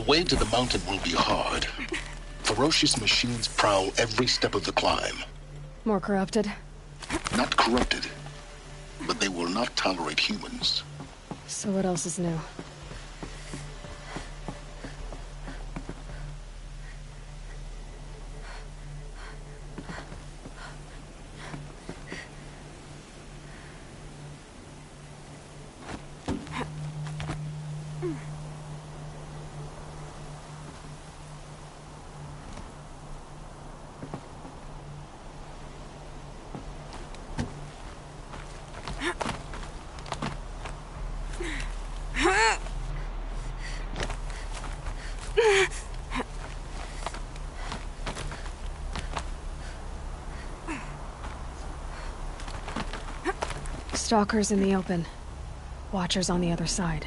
way to the mountain will be hard. Ferocious machines prowl every step of the climb. More corrupted? Not corrupted, but they will not tolerate humans. So what else is new? Stalkers in the open. Watchers on the other side.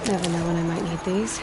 Never know when I might need these.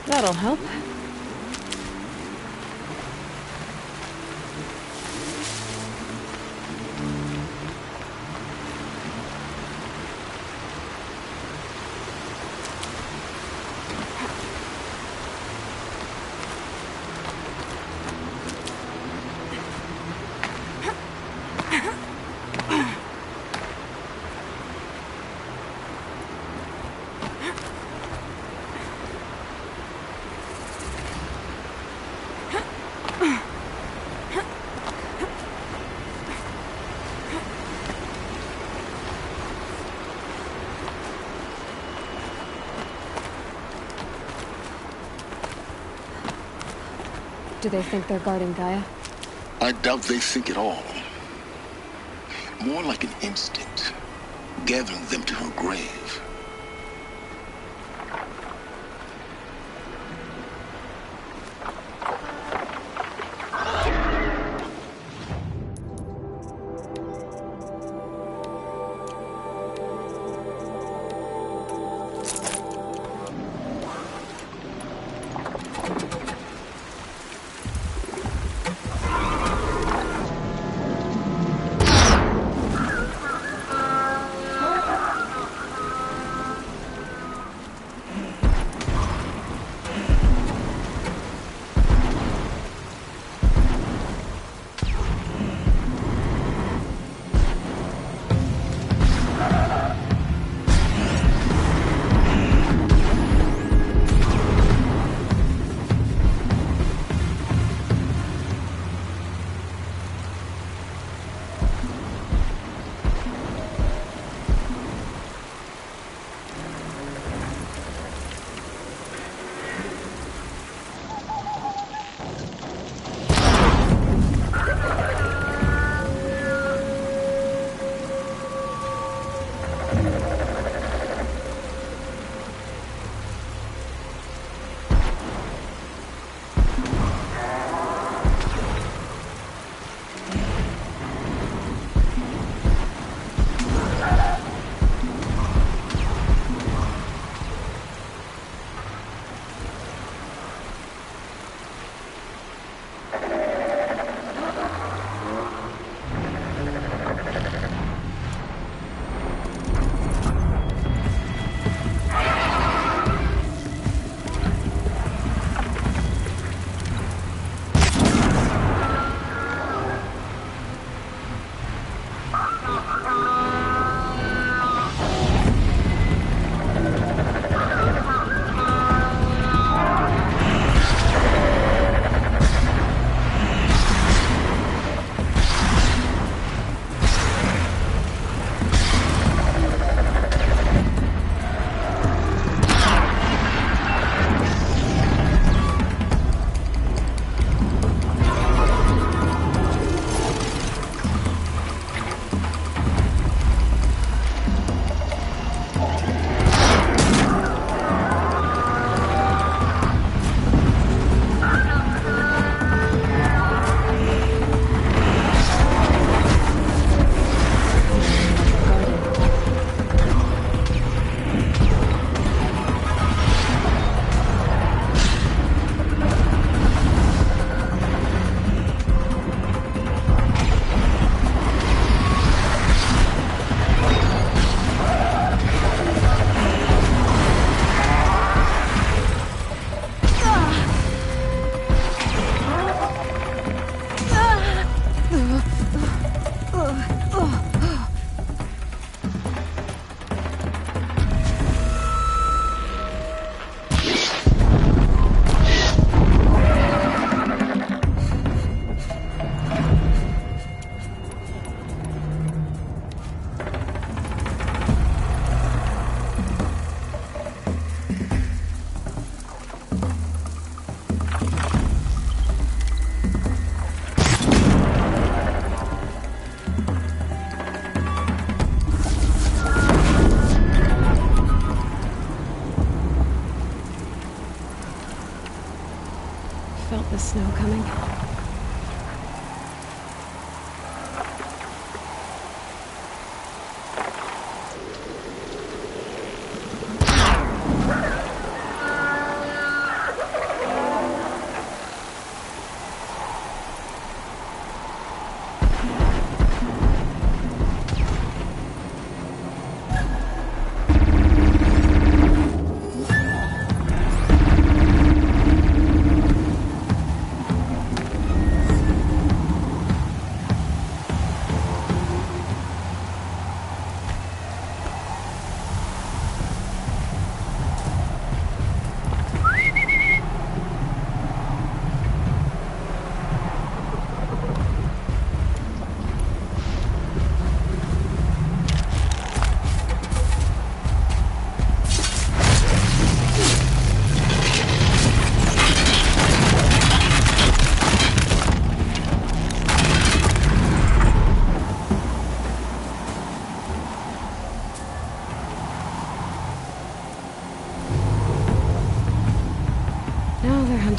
That'll help. Do they think they're guarding Gaia? I doubt they think at all. More like an instinct, gathering them to her grave.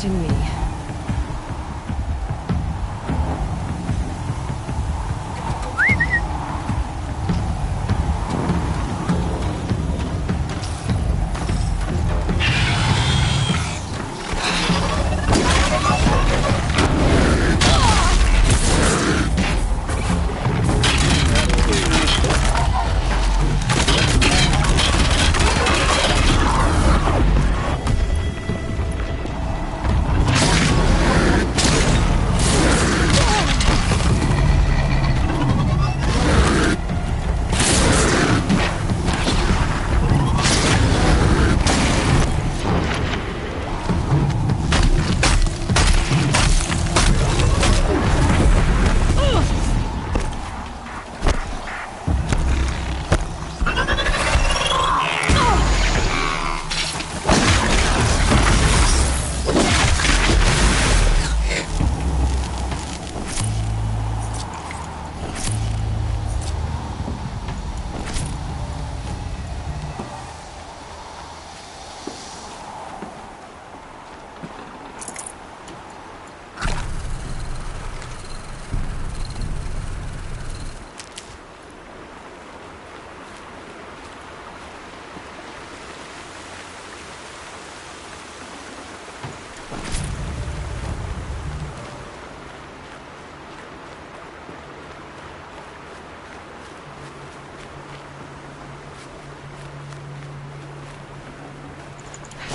to me.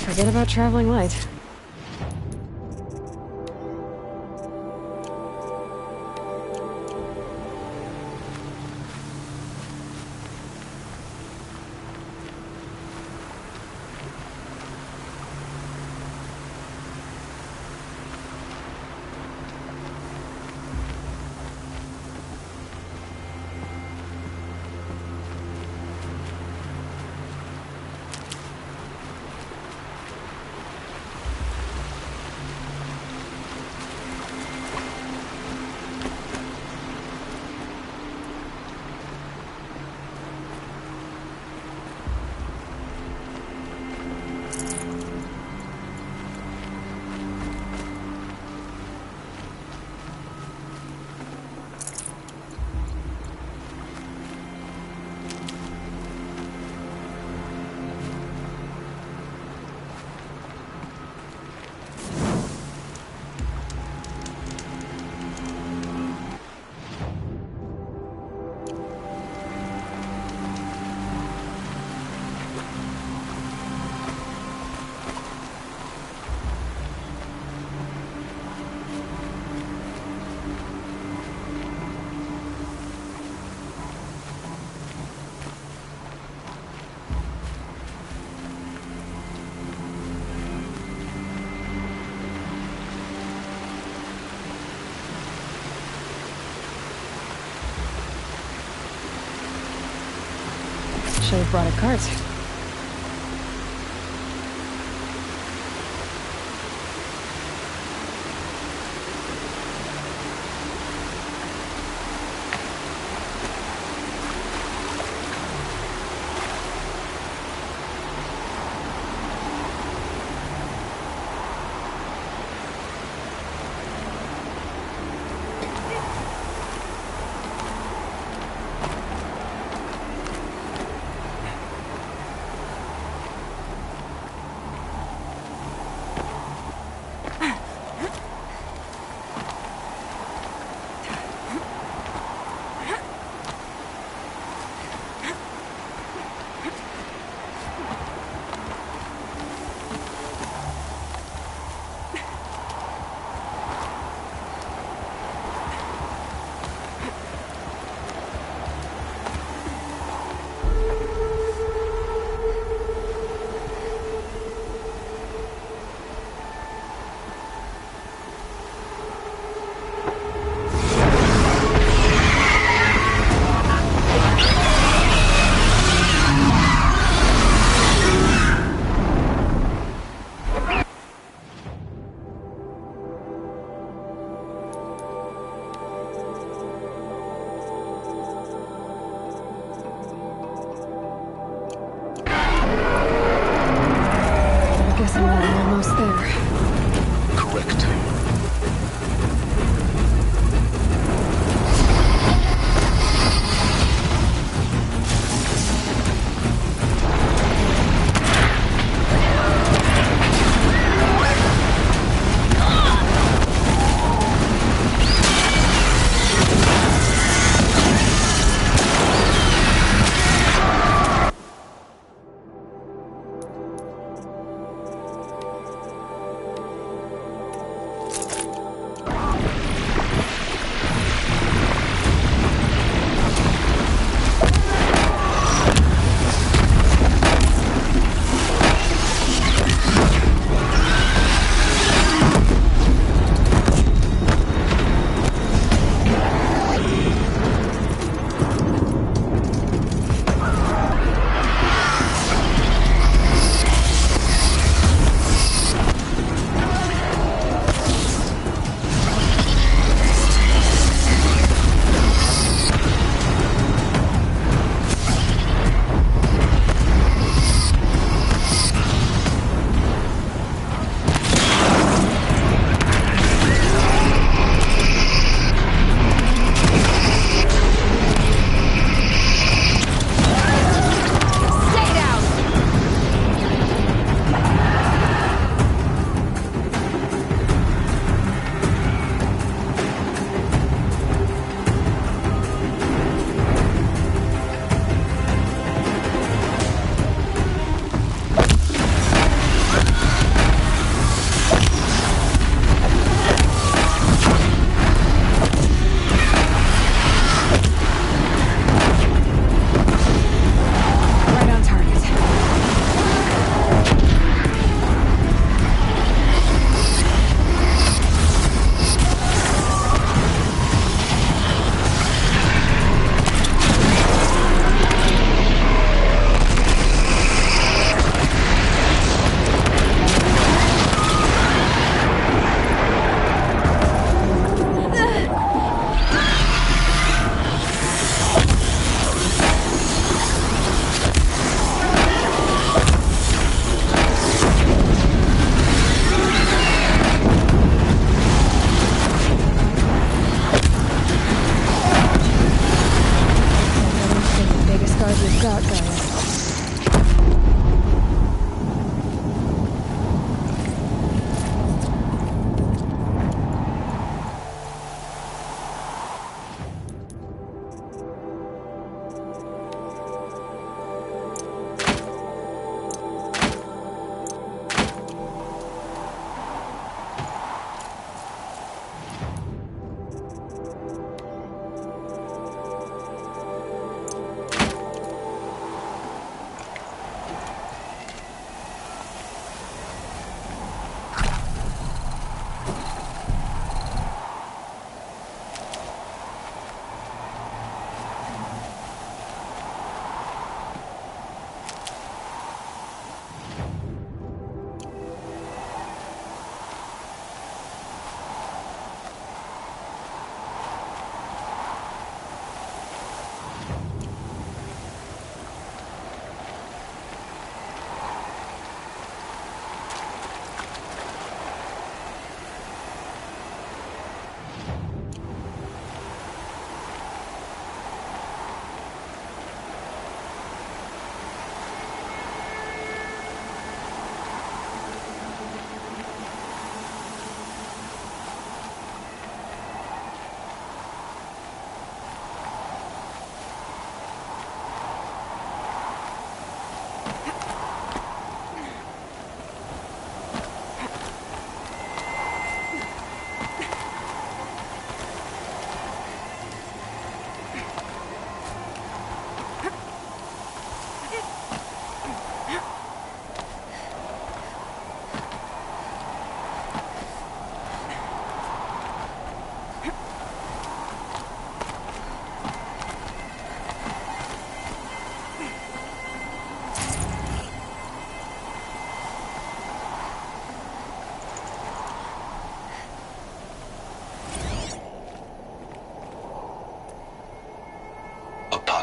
Forget about traveling light. Should have brought a cart.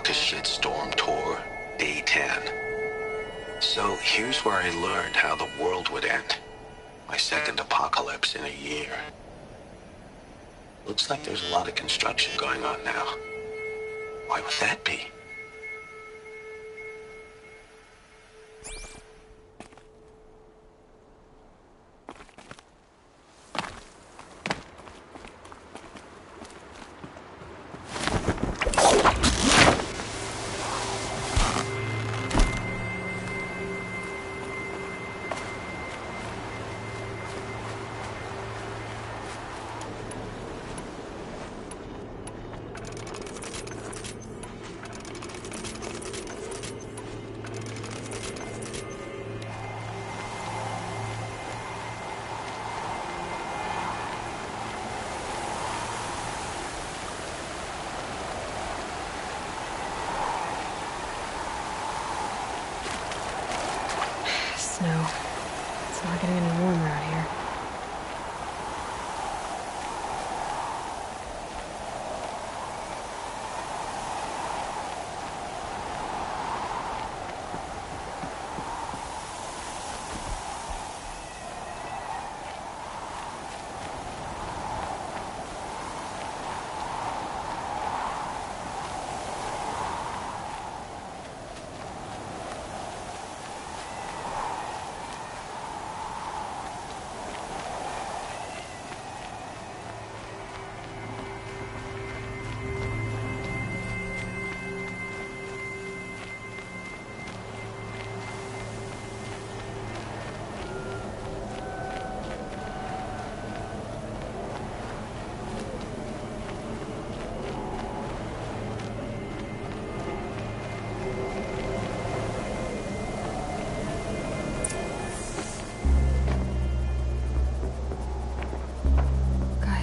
raucous shitstorm tour, day 10. So here's where I learned how the world would end. My second apocalypse in a year. Looks like there's a lot of construction going on now. Why would that be? Snow. It's not getting any warmer out here.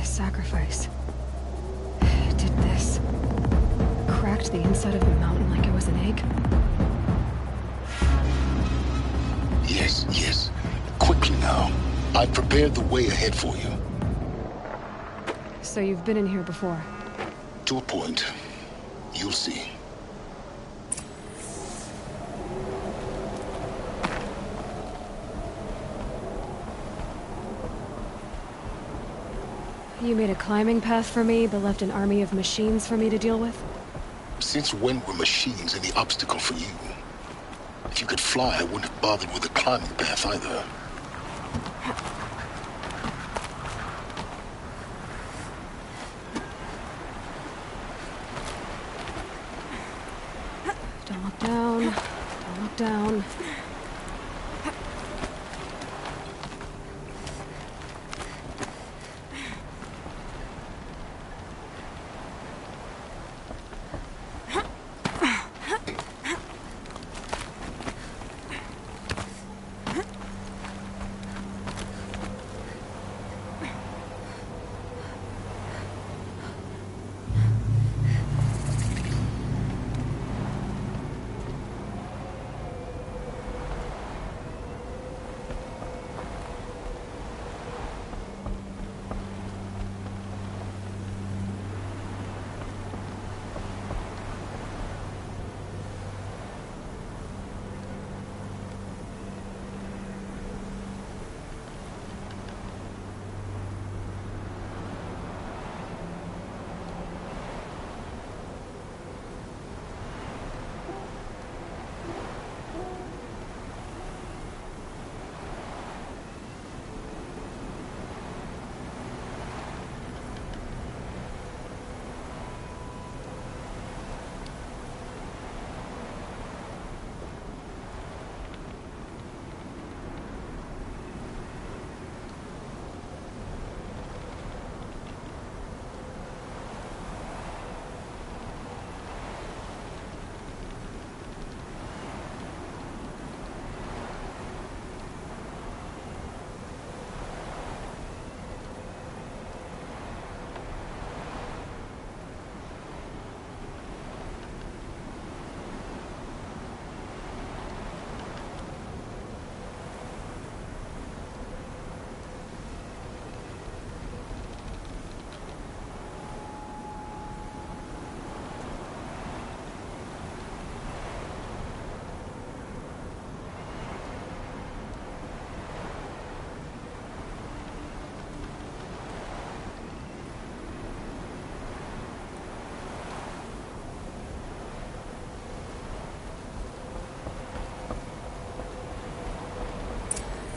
Sacrifice. It did this. Cracked the inside of the mountain like it was an egg. Yes, yes. Quickly now. I've prepared the way ahead for you. So you've been in here before? To a point. You'll see. You made a climbing path for me, but left an army of machines for me to deal with? Since when were machines any obstacle for you? If you could fly, I wouldn't have bothered with a climbing path either. Don't look down. Don't look down.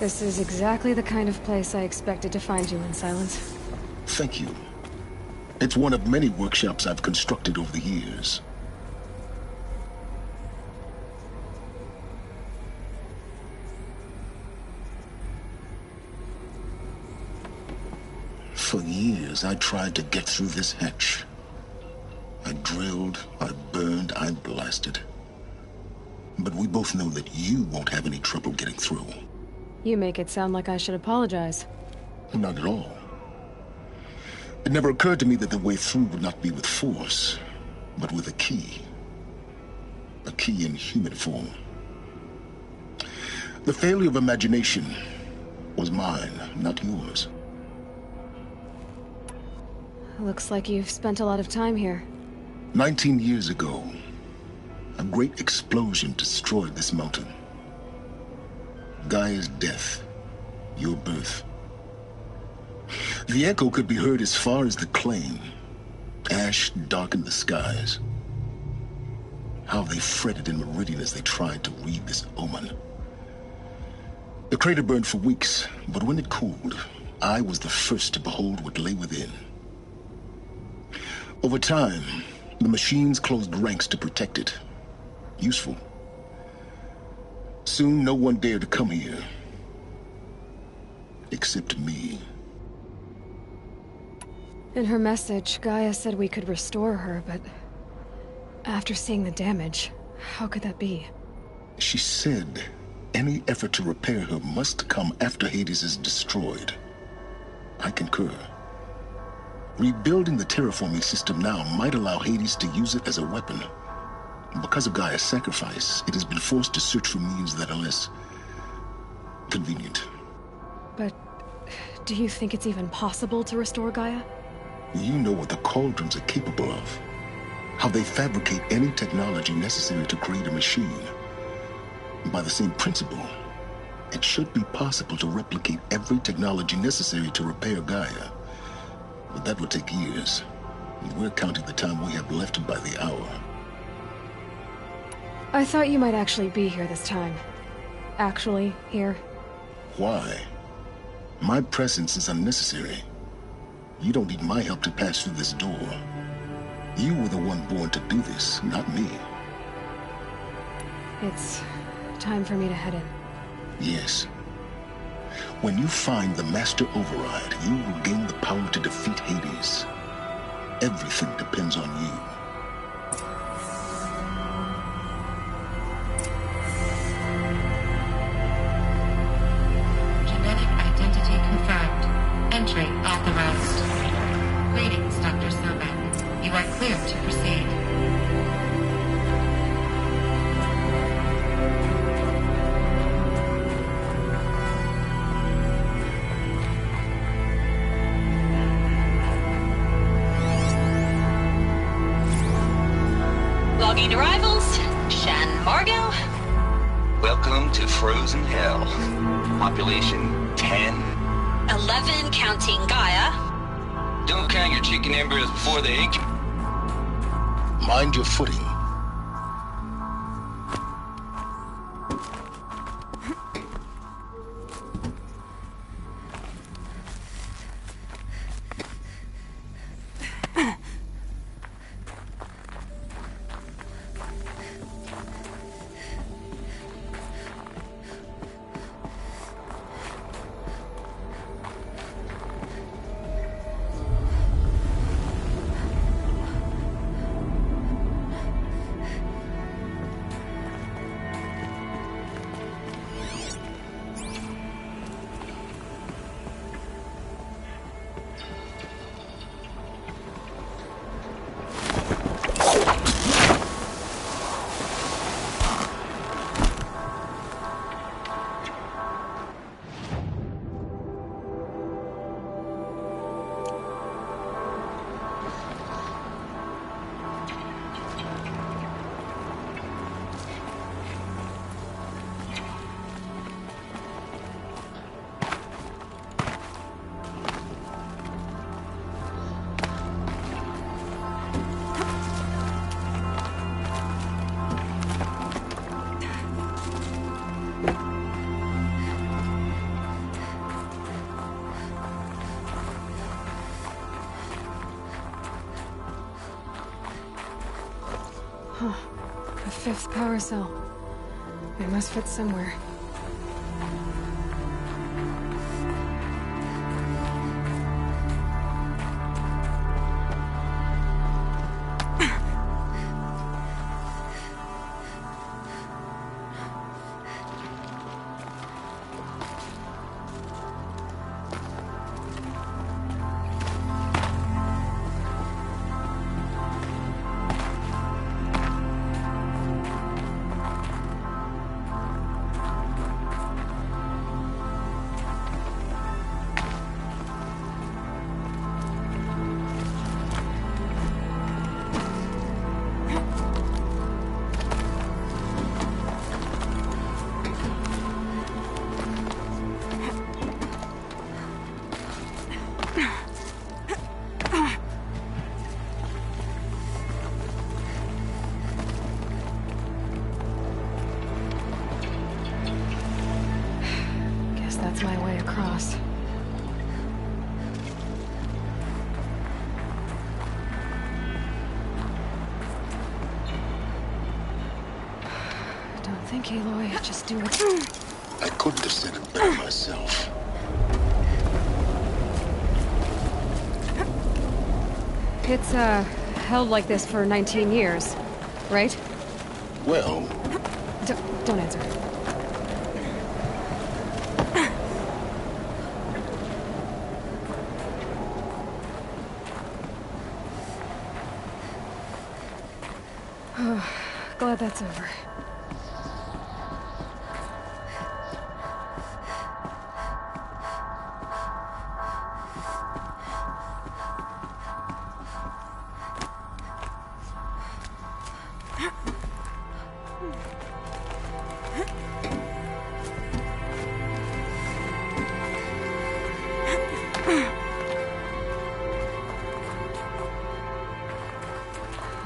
This is exactly the kind of place I expected to find you in, Silence. Thank you. It's one of many workshops I've constructed over the years. For years, I tried to get through this hatch. I drilled, I burned, I blasted. But we both know that you won't have any trouble getting through. You make it sound like I should apologize. Not at all. It never occurred to me that the way through would not be with force, but with a key. A key in human form. The failure of imagination was mine, not yours. Looks like you've spent a lot of time here. 19 years ago, a great explosion destroyed this mountain. Gaia's death, your birth. The echo could be heard as far as the claim. Ash darkened the skies. How they fretted in Meridian as they tried to read this omen. The crater burned for weeks, but when it cooled, I was the first to behold what lay within. Over time, the machines closed ranks to protect it. Useful. Soon, no one dared to come here. Except me. In her message, Gaia said we could restore her, but... after seeing the damage, how could that be? She said any effort to repair her must come after Hades is destroyed. I concur. Rebuilding the terraforming system now might allow Hades to use it as a weapon. Because of Gaia's sacrifice, it has been forced to search for means that are less convenient. But do you think it's even possible to restore Gaia? You know what the Cauldrons are capable of. How they fabricate any technology necessary to create a machine. By the same principle, it should be possible to replicate every technology necessary to repair Gaia. But that would take years. And we're counting the time we have left by the hour. I thought you might actually be here this time. Actually, here. Why? My presence is unnecessary. You don't need my help to pass through this door. You were the one born to do this, not me. It's time for me to head in. Yes. When you find the Master Override, you will gain the power to defeat Hades. Everything depends on you. Genetic identity confirmed. Entry authorized. Greetings, Dr. Sobeck. You are clear to proceed. Logging arrivals. Shan Margot. Welcome to Frozen Hell. Population 10. 11 counting Gaia. Don't count your chicken embryos before they ink. Mind your footing. Huh. A fifth power cell. It must fit somewhere. That's my way across. Don't think, Aloy. Just do it. I couldn't have said it better myself. It's, held like this for 19 years, right? Well... Don't answer. Glad that's over.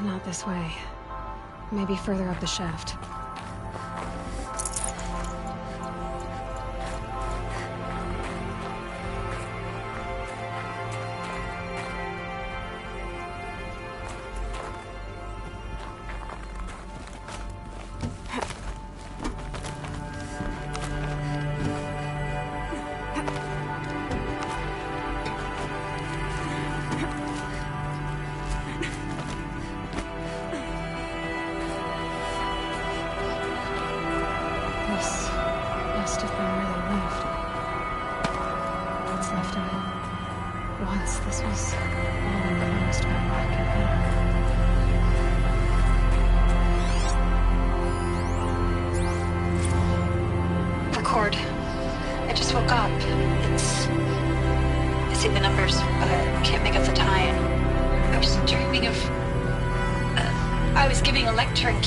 Not this way. Maybe further up the shaft. Once this was all enclosed by rock and metal. Record. I just woke up. I see the numbers, but I can't make out the time. I was dreaming of... I was giving a lecture and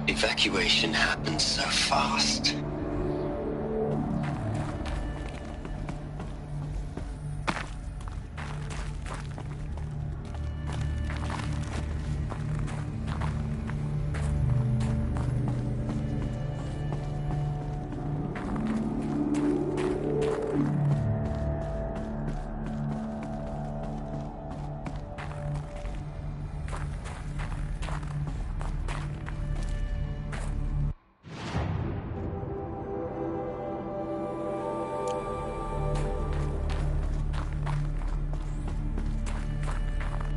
Evacuation happened so fast.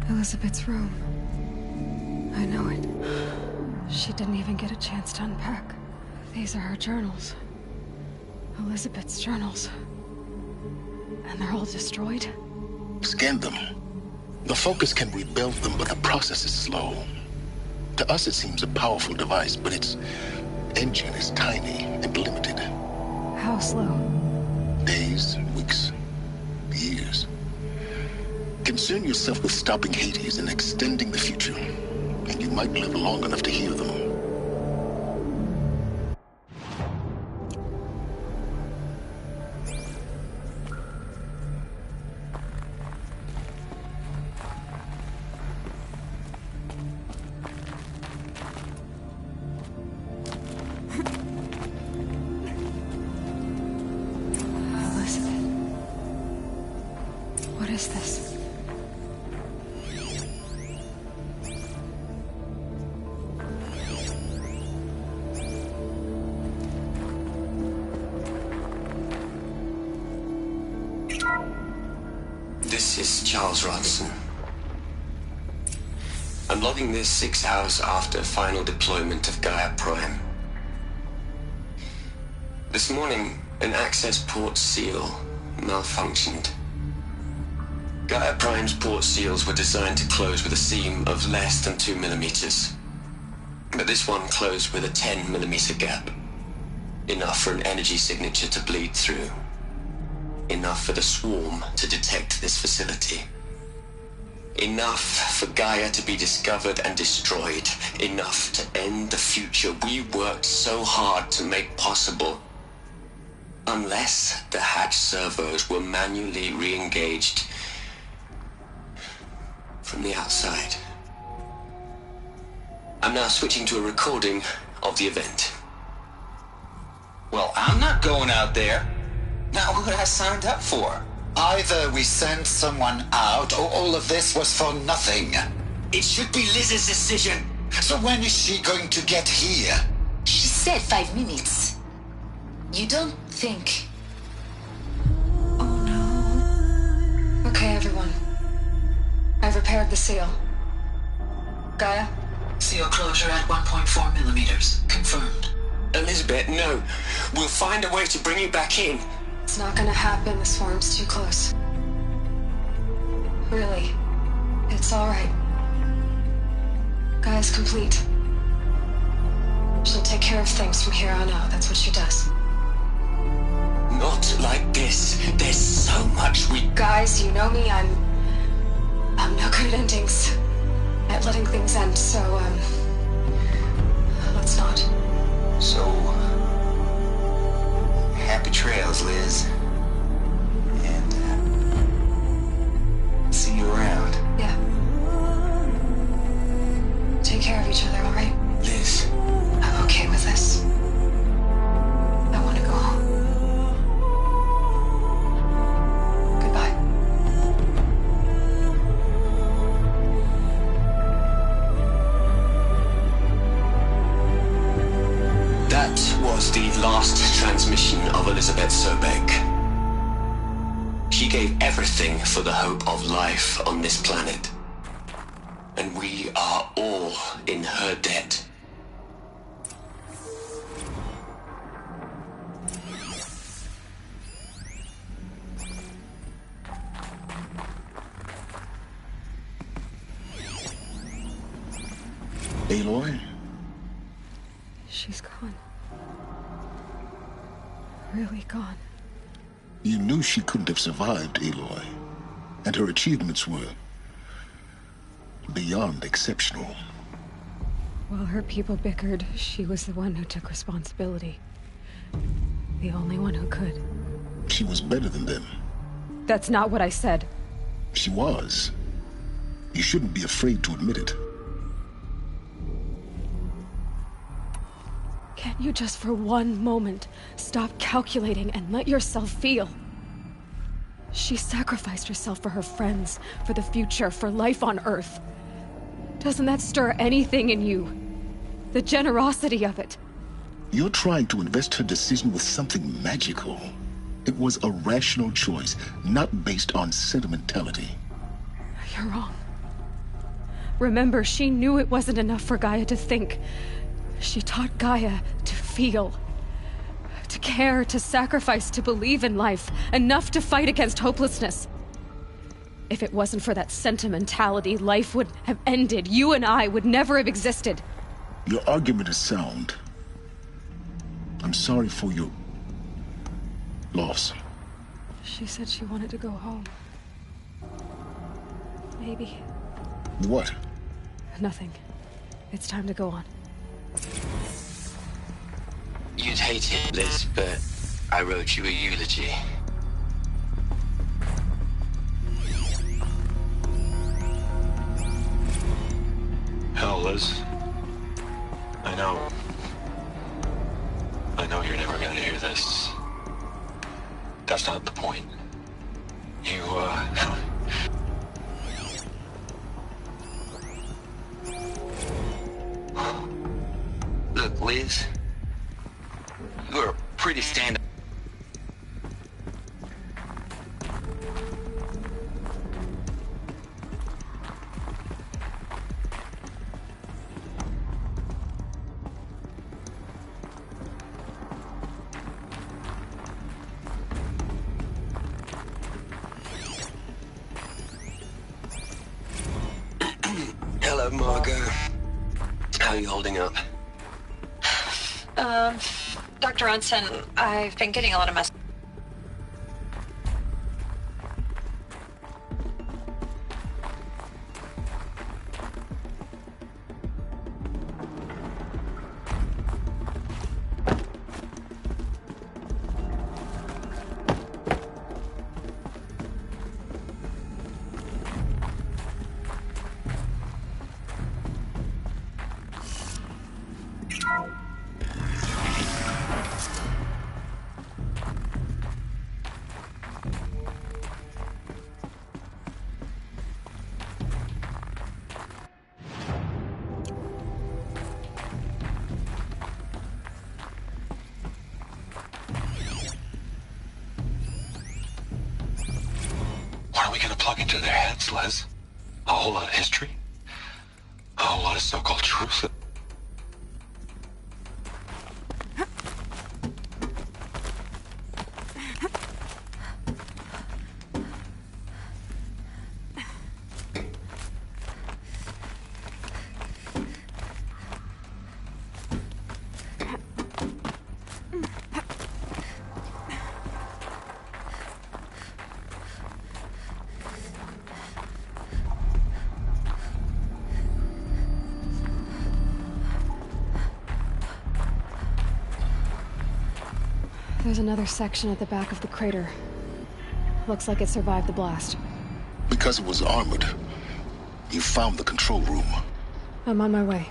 Elizabeth's room. I know it. She didn't even get a chance to unpack. These are her journals. Elizabeth's journals. And they're all destroyed? Scan them. The Focus can rebuild them, but the process is slow. To us, it seems a powerful device, but its engine is tiny and limited. How slow? Days, weeks, years. Concern yourself with stopping Hades and extending the future, and you might live long enough to hear them. What is this? This is Charles Ronson. I'm logging this 6 hours after final deployment of Gaia Prime. This morning, an access port seal malfunctioned. Gaia Prime's port seals were designed to close with a seam of less than 2 millimeters. But this one closed with a 10 millimeter gap. Enough for an energy signature to bleed through. Enough for the swarm to detect this facility. Enough for Gaia to be discovered and destroyed. Enough to end the future we worked so hard to make possible. Unless the hatch servos were manually re-engaged from the outside. I'm now switching to a recording of the event. Well, I'm not going out there. Not what I signed up for. Either we send someone out, or all of this was for nothing. It should be Liz's decision. So when is she going to get here? She said 5 minutes. You don't think... Oh no. Okay, everyone. I've repaired the seal. Gaia? Seal closure at 1.4 millimeters. Confirmed. Elizabeth, no. We'll find a way to bring you back in. It's not gonna happen. The swarm's too close. Really. It's alright. Gaia's complete. She'll take care of things from here on out. That's what she does. Not like this. There's so much we... Guys, you know me. I'm no good at endings. At letting things end, so, let's not. So, happy trails, Liz. And, see you around. Yeah. Take care of each other, alright? Liz. I'm okay with this. I want to go home. Goodbye. That was the last transmission of Elizabeth Sobek. She gave everything for the hope of life on this planet. And we are all in her debt. Aloy? She's gone. Really gone. You knew she couldn't have survived, Aloy. And her achievements were beyond exceptional. While her people bickered, she was the one who took responsibility. The only one who could. She was better than them. That's not what I said. She was. You shouldn't be afraid to admit it. Can't you just for one moment stop calculating and let yourself feel? She sacrificed herself for her friends, for the future, for life on Earth. Doesn't that stir anything in you? The generosity of it. You're trying to invest her decision with something magical. It was a rational choice, not based on sentimentality. You're wrong. Remember, she knew it wasn't enough for Gaia to think. She taught Gaia to feel. To care, to sacrifice, to believe in life. Enough to fight against hopelessness. If it wasn't for that sentimentality, life would have ended. You and I would never have existed. Your argument is sound. I'm sorry for your loss. She said she wanted to go home. Maybe. What? Nothing. It's time to go on. You'd hate it, Liz, but I wrote you a eulogy. Hell, Liz. I know you're never gonna hear this. That's not the point. You, Look, Liz. You're a pretty stand-up. Hello, Margot. How are you holding up? Dr. Ronson, I've been getting a lot of messages. What are we gonna plug into their heads, Liz? A whole lot of history? A whole lot of so-called truth? There's another section at the back of the crater. Looks like it survived the blast. Because it was armored, you found the control room. I'm on my way.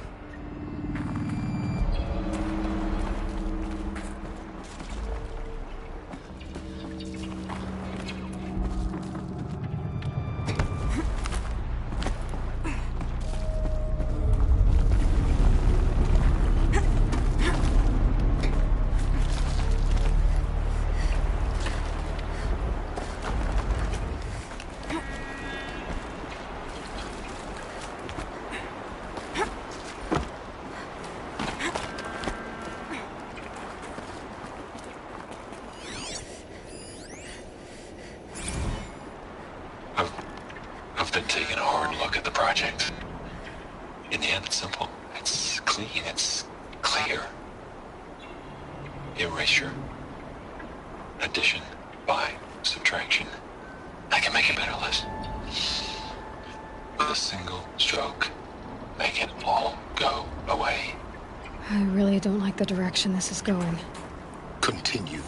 I've been taking a hard look at the project. In the end, it's simple. It's clean. It's clear. Erasure. Addition. By. Subtraction. I can make it better, Liz. With a single stroke. Make it all go away. I really don't like the direction this is going. Continue.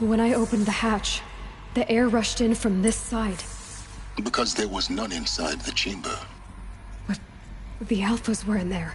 When I opened the hatch, the air rushed in from this side. Because there was none inside the chamber. But the Alphas were in there.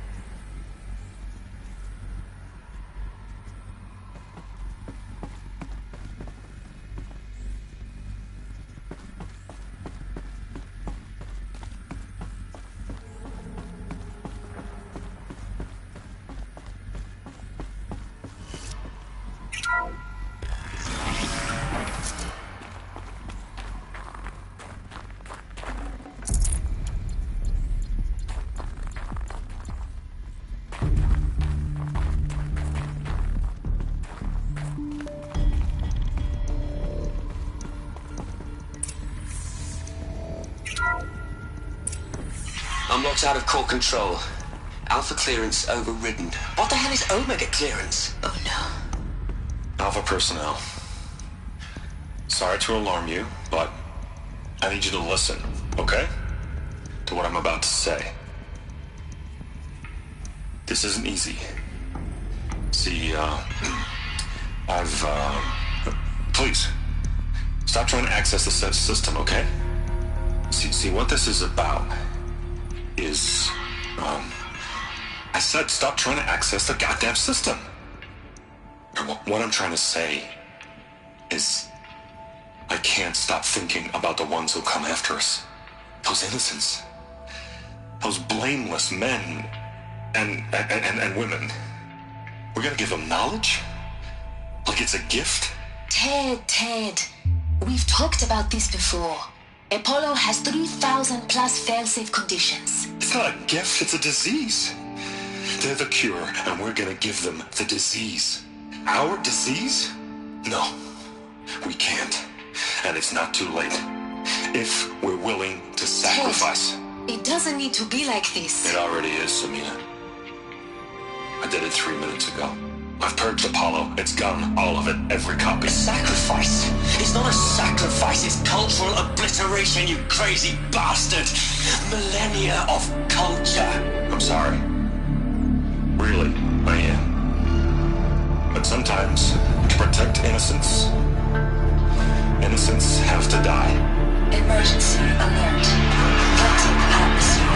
I'm locked out of core control. Alpha clearance overridden. What the hell is Omega clearance? Oh no. Alpha personnel. Sorry to alarm you, but I need you to listen, okay? To what I'm about to say. This isn't easy. See, please, stop trying to access the system, okay? See, what this is about is, I said stop trying to access the goddamn system. What I'm trying to say is, I can't stop thinking about the ones who come after us. Those innocents. Those blameless men and women. We're gonna give them knowledge? Like it's a gift? Ted. We've talked about this before. Apollo has 3,000 plus fail-safe conditions. It's not a gift, it's a disease. They're the cure, and we're gonna give them the disease. Our disease? No, we can't. And it's not too late. If we're willing to sacrifice. Ted, it doesn't need to be like this. It already is, Samina. I did it 3 minutes ago. I've purged Apollo. It's gone. All of it. Every copy. Sacrifice? It's not a sacrifice, it's cultural obliteration, you crazy bastard! Millennia of culture! I'm sorry. Really, I am. But sometimes, to protect innocence, innocents have to die. Emergency alert. Cutting atmosphere.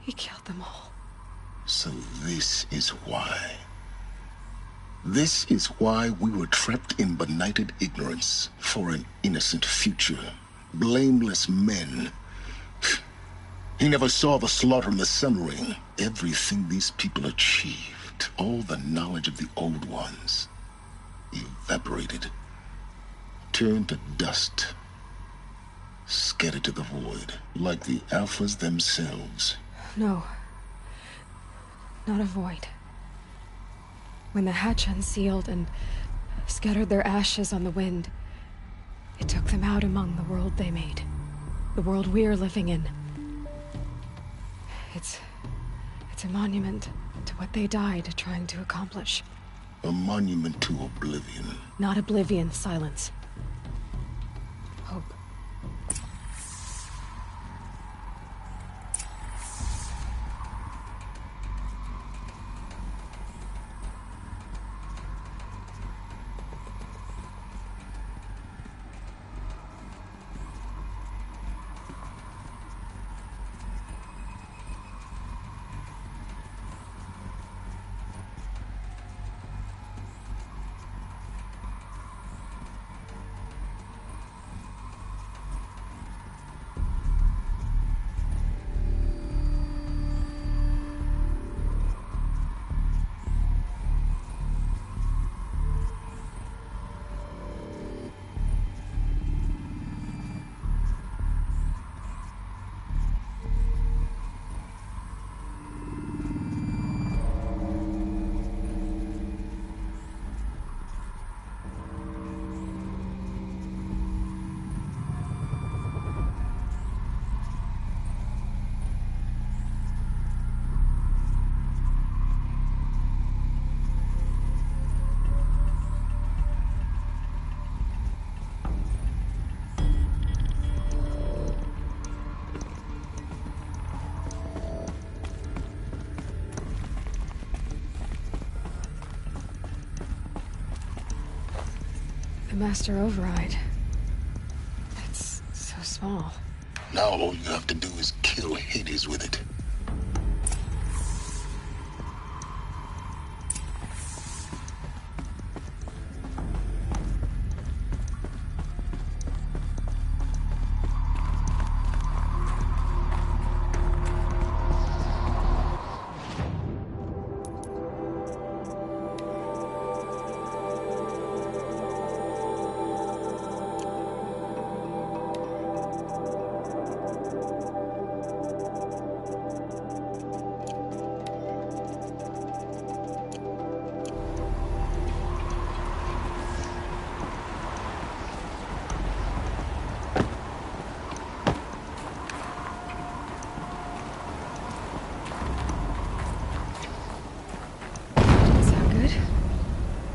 He killed them all. So this is why. This is why we were trapped in benighted ignorance for an innocent future. Blameless men. He never saw the slaughter in the Sun Ring. Everything these people achieved, all the knowledge of the old ones, evaporated, turned to dust, scattered to the void, like the Alphas themselves. No. Not a void. When the hatch unsealed and scattered their ashes on the wind, it took them out among the world they made. The world we're living in. It's a monument to what they died trying to accomplish. A monument to oblivion. Not oblivion, silence. Hope. The Master Override. It's so small. Now all you have to do is kill Hades with it.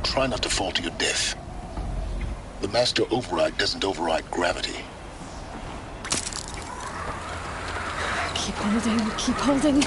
Try not to fall to your death. The Master Override doesn't override gravity. Keep holding, keep holding.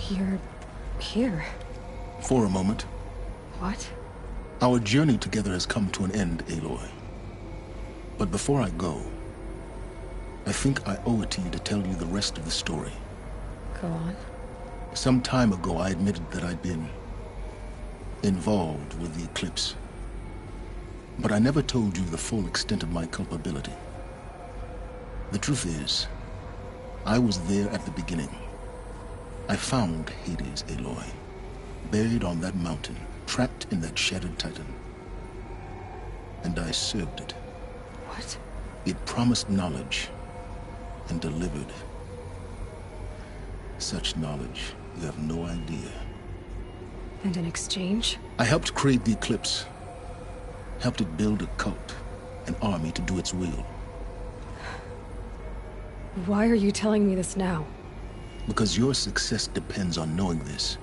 You're here. For a moment. What? Our journey together has come to an end, Aloy. But before I go, I think I owe it to you to tell you the rest of the story. Go on. Some time ago, I admitted that I'd been involved with the eclipse. But I never told you the full extent of my culpability. The truth is, I was there at the beginning. I found Hades, Aloy, buried on that mountain, trapped in that shattered titan. And I served it. What? It promised knowledge and delivered. Such knowledge, you have no idea. And in exchange? I helped create the eclipse. Helped it build a cult, an army to do its will. Why are you telling me this now? Because your success depends on knowing this.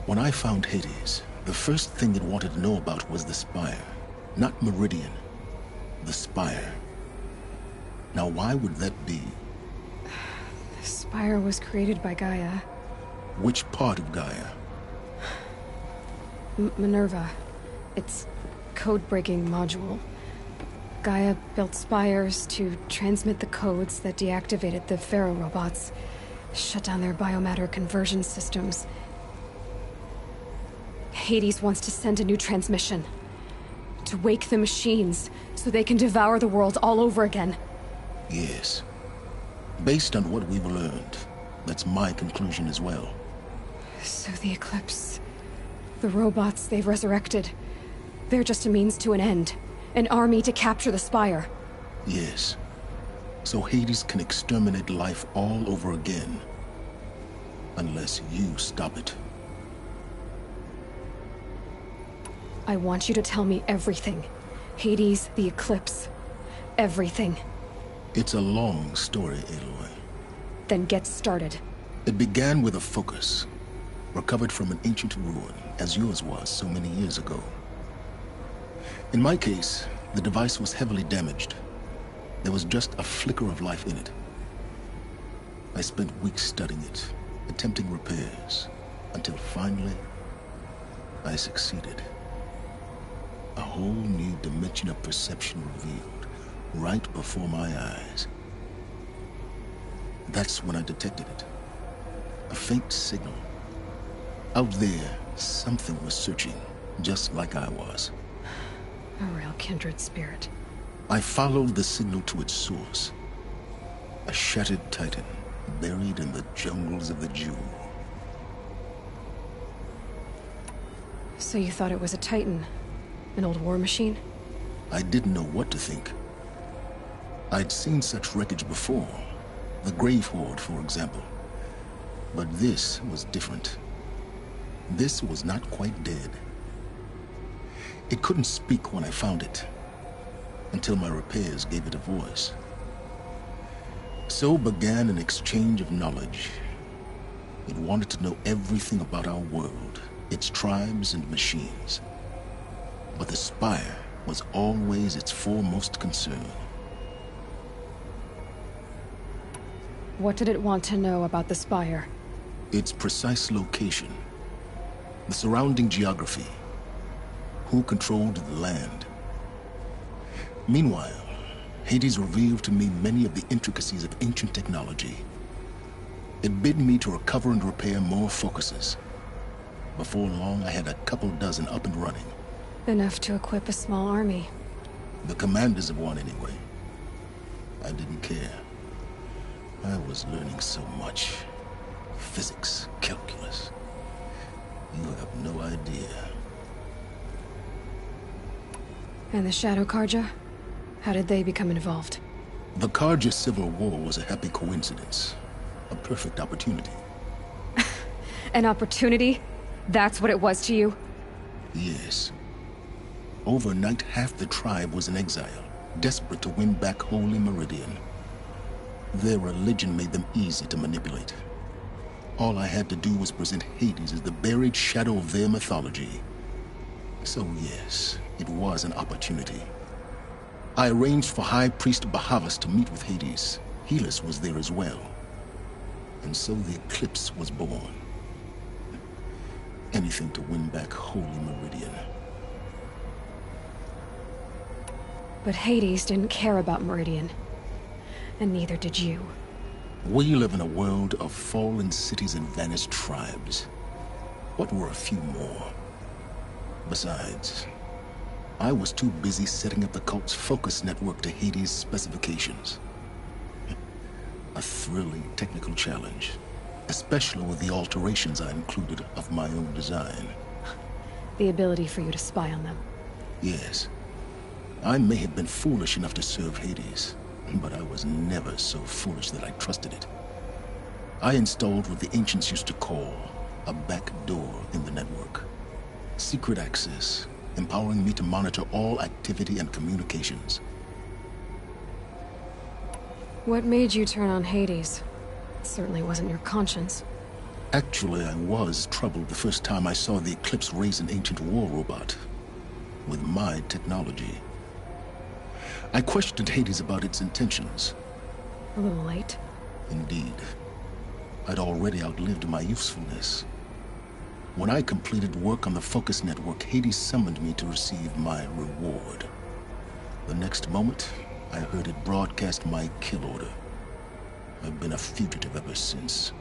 When I found Hades, the first thing it wanted to know about was the Spire. Not Meridian, the Spire. Now why would that be? Spire was created by Gaia. Which part of Gaia? Minerva. Its code-breaking module. Gaia built spires to transmit the codes that deactivated the Pharaoh robots, shut down their biomatter conversion systems. Hades wants to send a new transmission. To wake the machines, so they can devour the world all over again. Yes. Based on what we've learned, that's my conclusion as well. So the Eclipse... the robots they've resurrected... they're just a means to an end. An army to capture the Spire. Yes. So Hades can exterminate life all over again. Unless you stop it. I want you to tell me everything. Hades, the Eclipse. Everything. It's a long story, Aloy. Then get started. It began with a focus. Recovered from an ancient ruin, as yours was so many years ago. In my case, the device was heavily damaged. There was just a flicker of life in it. I spent weeks studying it, attempting repairs, until finally, I succeeded. A whole new dimension of perception revealed, right before my eyes. That's when I detected it. A faint signal. Out there, something was searching, just like I was. A real kindred spirit. I followed the signal to its source. A shattered titan, buried in the jungles of the Jewel. So you thought it was a titan? An old war machine? I didn't know what to think. I'd seen such wreckage before. The Grave Horde, for example. But this was different. This was not quite dead. It couldn't speak when I found it, until my repairs gave it a voice. So began an exchange of knowledge. It wanted to know everything about our world, its tribes and machines. But the Spire was always its foremost concern. What did it want to know about the Spire? Its precise location, the surrounding geography, who controlled the land. Meanwhile, Hades revealed to me many of the intricacies of ancient technology. It bid me to recover and repair more focuses. Before long, I had a couple dozen up and running. Enough to equip a small army. The commanders of one, anyway. I didn't care. I was learning so much. Physics, calculus. You have no idea. And the Shadow Karja? How did they become involved? The Karja Civil War was a happy coincidence. A perfect opportunity. An opportunity? That's what it was to you? Yes. Overnight, half the tribe was in exile, desperate to win back Holy Meridian. Their religion made them easy to manipulate. All I had to do was present Hades as the buried shadow of their mythology. So yes, it was an opportunity. I arranged for High Priest Bahavas to meet with Hades. Helis was there as well. And so the Eclipse was born. Anything to win back Holy Meridian. But Hades didn't care about Meridian. And neither did you. We live in a world of fallen cities and vanished tribes. What were a few more? Besides, I was too busy setting up the cult's focus network to Hades' specifications. A thrilling technical challenge, especially with the alterations I included of my own design. The ability for you to spy on them. Yes. I may have been foolish enough to serve Hades, but I was never so foolish that I trusted it. I installed what the ancients used to call a back door in the network. Secret access, empowering me to monitor all activity and communications. What made you turn on Hades? It certainly wasn't your conscience. Actually, I was troubled the first time I saw the Eclipse raise an ancient war robot. With my technology. I questioned Hades about its intentions. A little late. Indeed. I'd already outlived my usefulness. When I completed work on the Focus Network, Hades summoned me to receive my reward. The next moment, I heard it broadcast my kill order. I've been a fugitive ever since.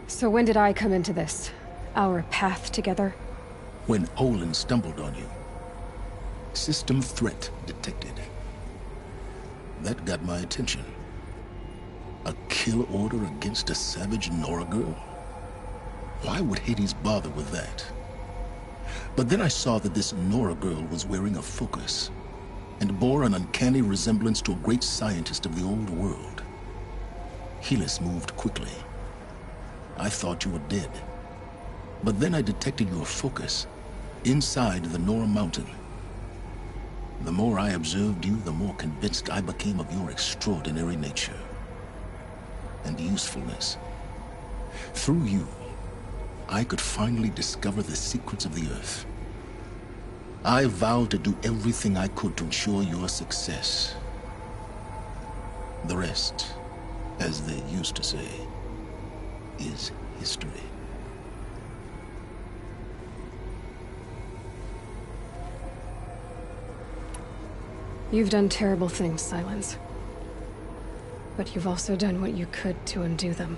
So when did I come into this? Our path together? When Olin stumbled on you. System threat detected. That got my attention. A kill order against a savage Nora girl? Why would Hades bother with that? But then I saw that this Nora girl was wearing a focus, and bore an uncanny resemblance to a great scientist of the old world. Helis moved quickly. I thought you were dead. But then I detected your focus inside the Nora mountain. The more I observed you, the more convinced I became of your extraordinary nature and usefulness. Through you, I could finally discover the secrets of the Earth. I vowed to do everything I could to ensure your success. The rest, as they used to say, is history. You've done terrible things, Silence. But you've also done what you could to undo them.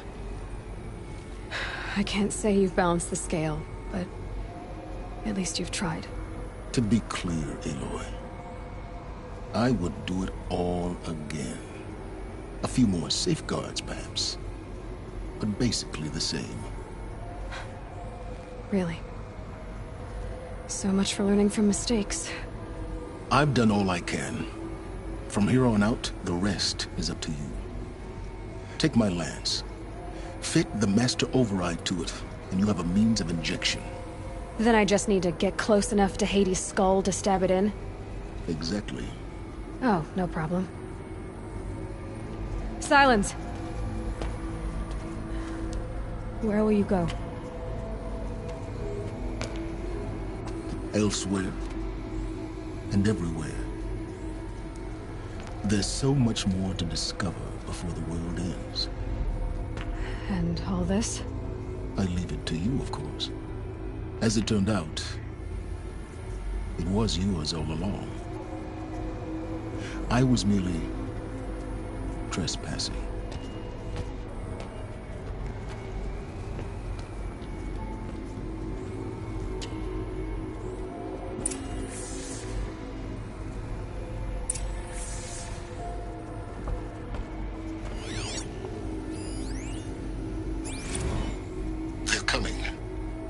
I can't say you've balanced the scale, but at least you've tried. To be clear, Aloy, I would do it all again. A few more safeguards, perhaps. But basically the same. Really? So much for learning from mistakes. I've done all I can. From here on out, the rest is up to you. Take my lance. Fit the master override to it, and you have a means of injection. Then I just need to get close enough to Hades' skull to stab it in? Exactly. Oh, no problem. Silence! Where will you go? Elsewhere. And everywhere. There's so much more to discover before the world ends. And all this? I leave it to you, of course. As it turned out, it was yours all along. I was merely trespassing.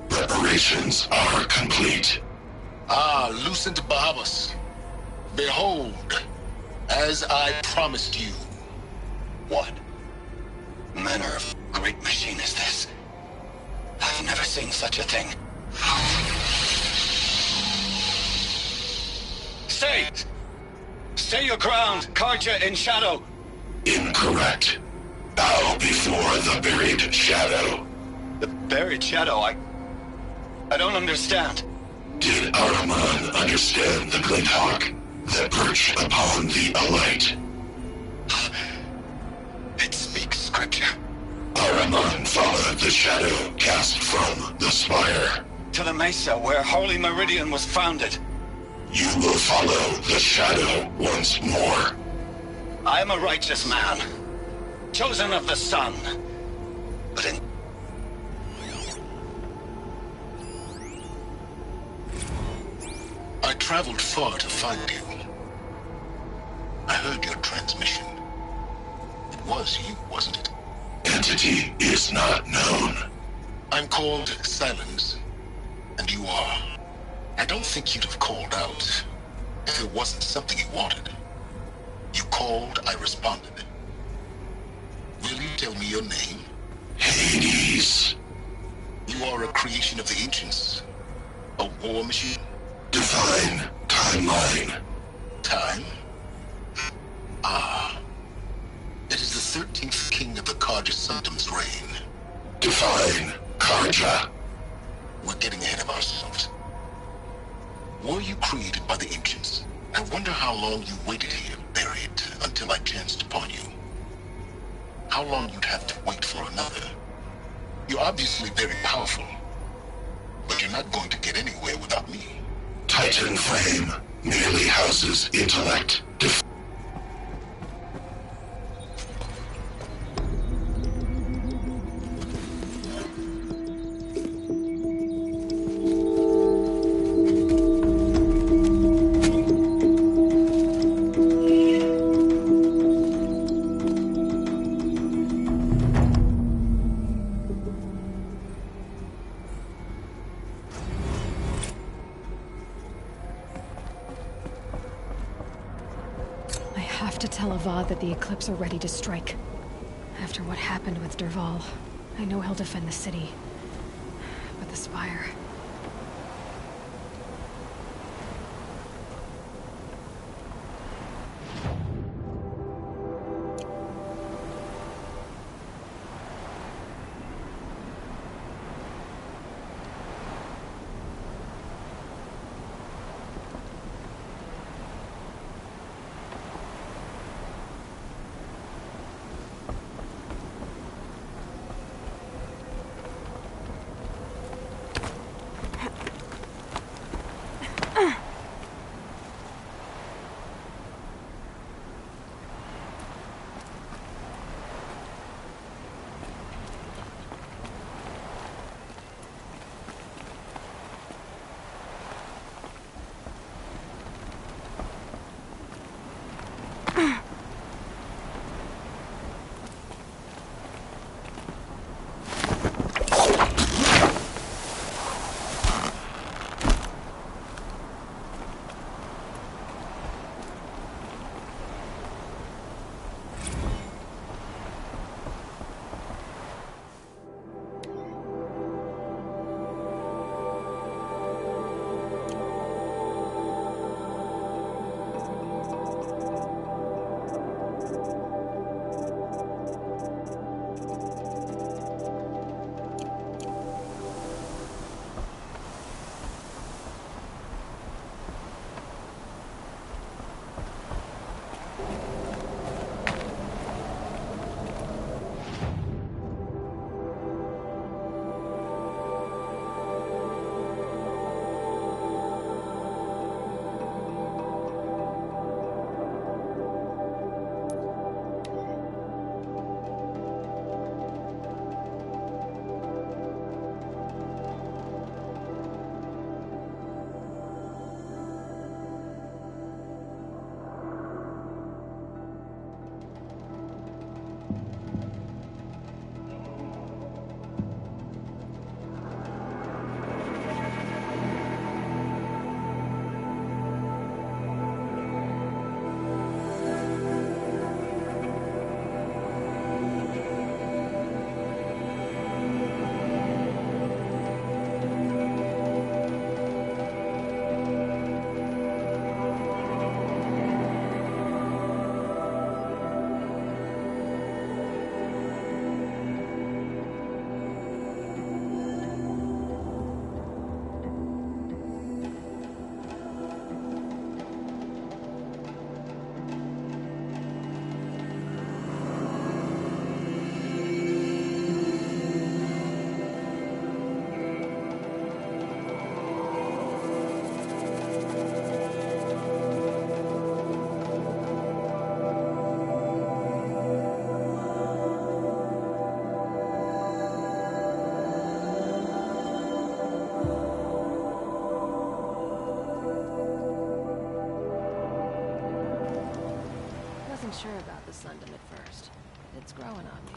Preparations are complete. Ah, Lucent Bahamas. Behold, as I promised you. What manner of great machine is this? I've never seen such a thing. Stay your ground, Karja in shadow. Incorrect. Bow before the buried shadow. The buried shadow? I don't understand. Did Ahriman understand the glint hawk that perched upon the alight? It speaks scripture. Ahriman followed the shadow cast from the spire. To the mesa where Holy Meridian was founded. You will follow the shadow once more. I am a righteous man, chosen of the sun. But in... I traveled far to find you. I heard your transmission. It was you, wasn't it? Entity is not known. I'm called Silence, and you are. I don't think you'd have called out if it wasn't something you wanted. You called, I responded. Will you tell me your name? Hades. You are a creation of the ancients. A war machine? Define timeline. Time? Ah. It is the 13th king of the Karja Sanctum's reign. Define Karja. We're getting ahead of ourselves. Were you created by the ancients? I wonder how long you waited here, buried, until I chanced upon you. How long you'd have to wait for another. You're obviously very powerful, but you're not going to get anywhere without me. Titan Flame merely houses intellect. That the Eclipse are ready to strike. After what happened with Derval, I know he'll defend the city. But the Spire... Sundom at first. It's growing on me.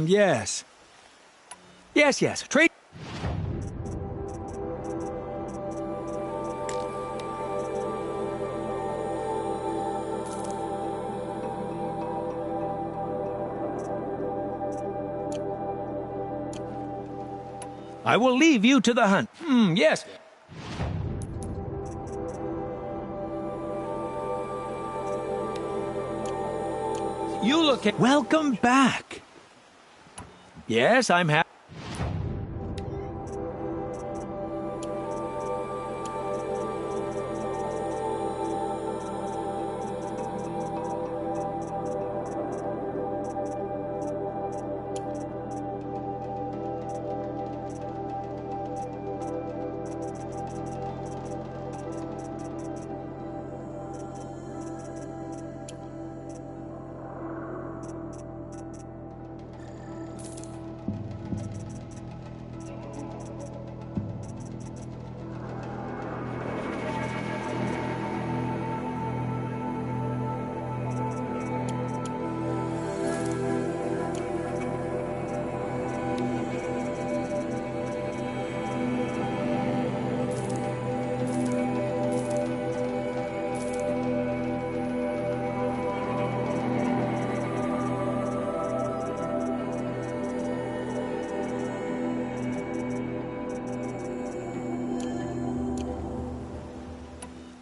Yes. Yes. Trade. I will leave you to the hunt. Yes. You look at... Welcome back. Yes, I'm happy.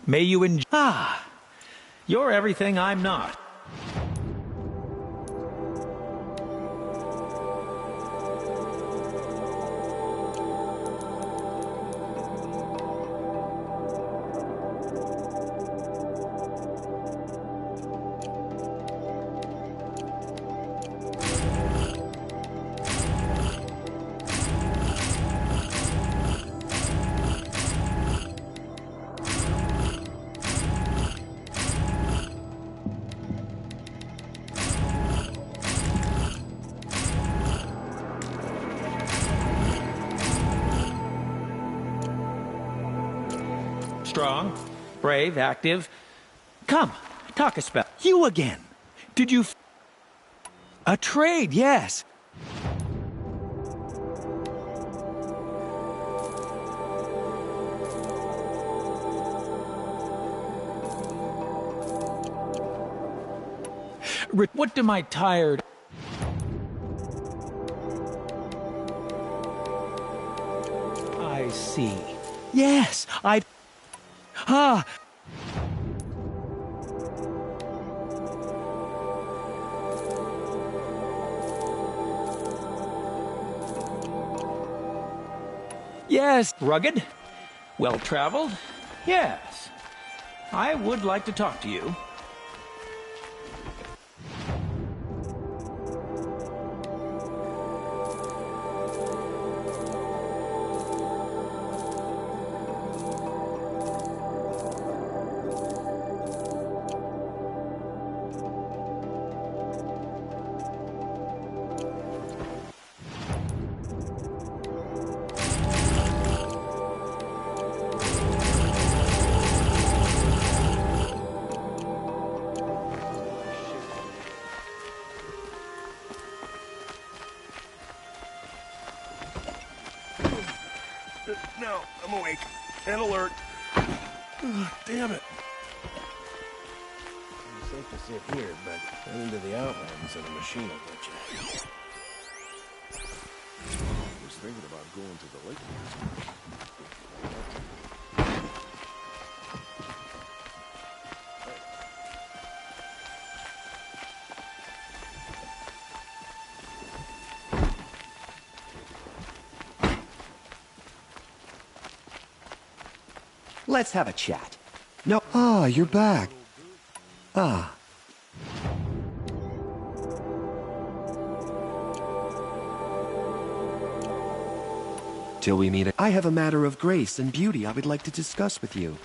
May you enjoy. You're everything I'm not. Strong, brave, active. Come, talk a spell. You again. Did you... A trade, yes. What am I tired... I see. Yes, I... Yes, rugged, well-traveled. Yes, I would like to talk to you. No, I'm awake and alert. Damn it. It's safe to sit here, but run into the outlines of the machine will get you. I was thinking about going to the lake. Let's have a chat. No. Ah, you're back. Ah. Till we meet. I have a matter of grace and beauty I would like to discuss with you.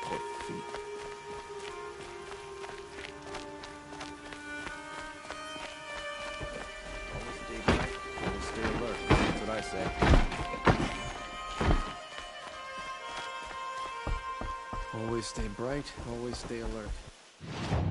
Poor feet. Always stay bright, always stay alert. That's what I say. Always stay bright, always stay alert.